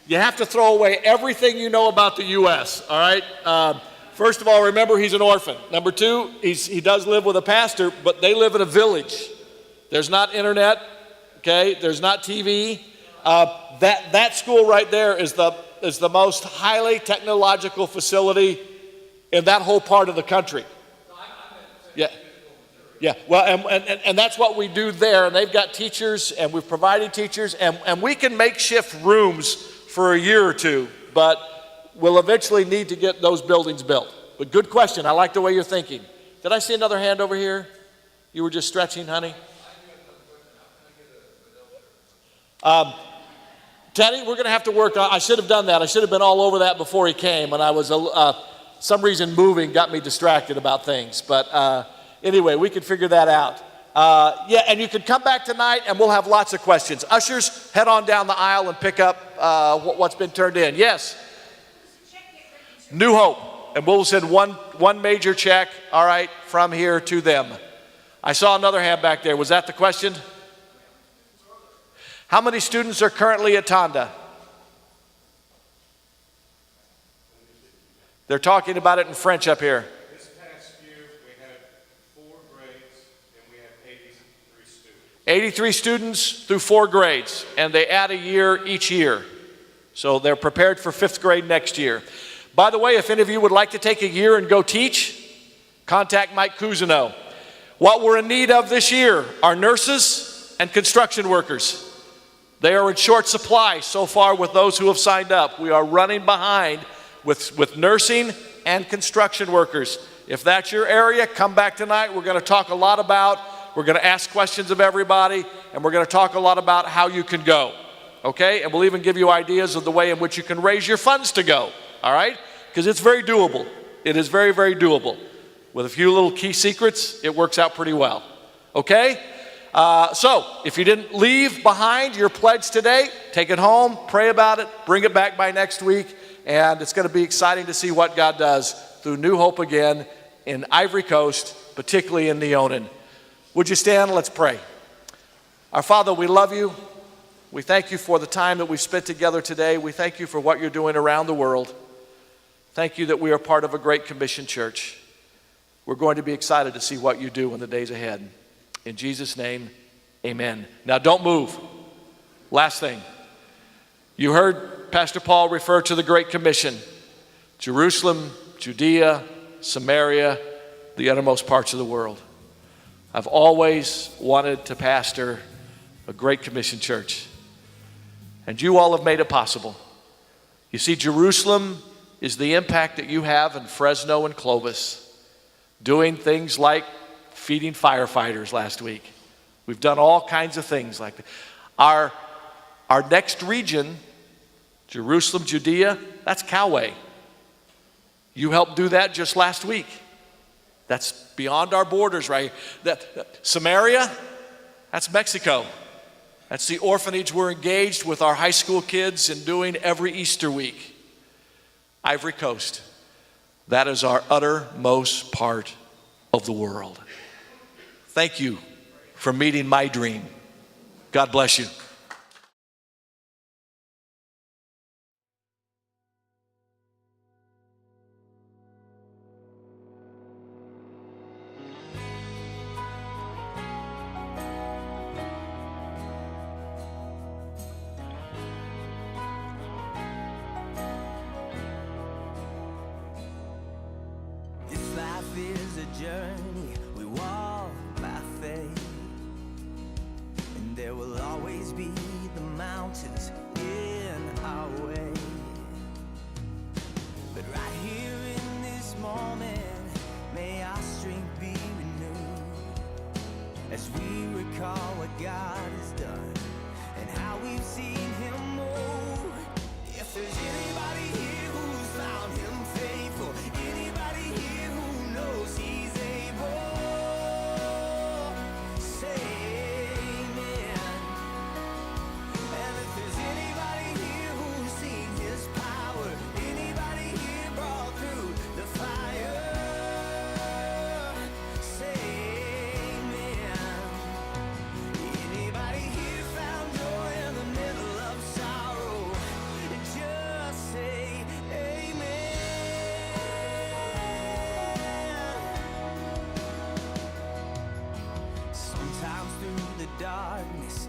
you have to throw away everything you know about the U.S., all right? First of all, remember he's an orphan. Number two, he does live with a pastor, but they live in a village. There's not internet, okay? There's not TV. That school right there is the most highly technological facility in that whole part of the country. Yeah. Yeah, well, and that's what we do there. And they've got teachers, and we've provided teachers, and we can makeshift rooms for a year or two, but we'll eventually need to get those buildings built. But good question. I like the way you're thinking. Did I see another hand over here? You were just stretching, honey? Teddy, we're going to have to work on, I should have done that. I should have been all over that before he came, and I was, some reason moving got me distracted about things. But anyway, we can figure that out. Yeah, and you can come back tonight, and we'll have lots of questions. Ushers, head on down the aisle and pick up what's been turned in. Yes? New Hope. And we'll send one major check, all right, from here to them. I saw another hand back there. Was that the question? How many students are currently at Tonda? They're talking about it in French up here. This past year, we had 4 grades, and we had 83 students. 83 students through 4 grades, and they add a year each year. So they're prepared for 5th grade next year. By the way, if any of you would like to take a year and go teach, contact Mike Cousineau. What we're in need of this year are nurses and construction workers. They are in short supply so far with those who have signed up. We are running behind with nursing and construction workers. If that's your area, come back tonight. We're going to talk a lot about, we're going to ask questions of everybody, and we're going to talk a lot about how you can go. Okay? And we'll even give you ideas of the way in which you can raise your funds to go. All right? Because it's very doable. It is very, very doable. With a few little key secrets, it works out pretty well. Okay? So, if you didn't leave behind your pledge today, take it home, pray about it, bring it back by next week, and it's going to be exciting to see what God does through New Hope again in Ivory Coast, particularly in Neonin. Would you stand? Let's pray. Our Father, we love you. We thank you for the time that we've spent together today. We thank you for what you're doing around the world. Thank you that we are part of a Great Commission church. We're going to be excited to see what you do in the days ahead. In Jesus' name, amen. Now don't move. Last thing. You heard Pastor Paul refer to the Great Commission. Jerusalem, Judea, Samaria, the uttermost parts of the world. I've always wanted to pastor a Great Commission church. And you all have made it possible. You see, Jerusalem is the impact that you have in Fresno and Clovis, doing things like feeding firefighters last week. We've done all kinds of things like that. Our next region, Jerusalem, Judea, that's Cowway. You helped do that just last week. That's beyond our borders right here. Samaria, that's Mexico. That's the orphanage we're engaged with our high school kids in doing every Easter week. Ivory Coast, that is our uttermost part of the world. Thank you for meeting my dream. God bless you. This life is a journey we walk by faith, and there will always be the mountains in our way. But right here in this moment, may our strength be renewed as we recall what God has done and how we've seen Him move. If there's anybody here who's found Him faithful, anybody here who knows He's able, darkness.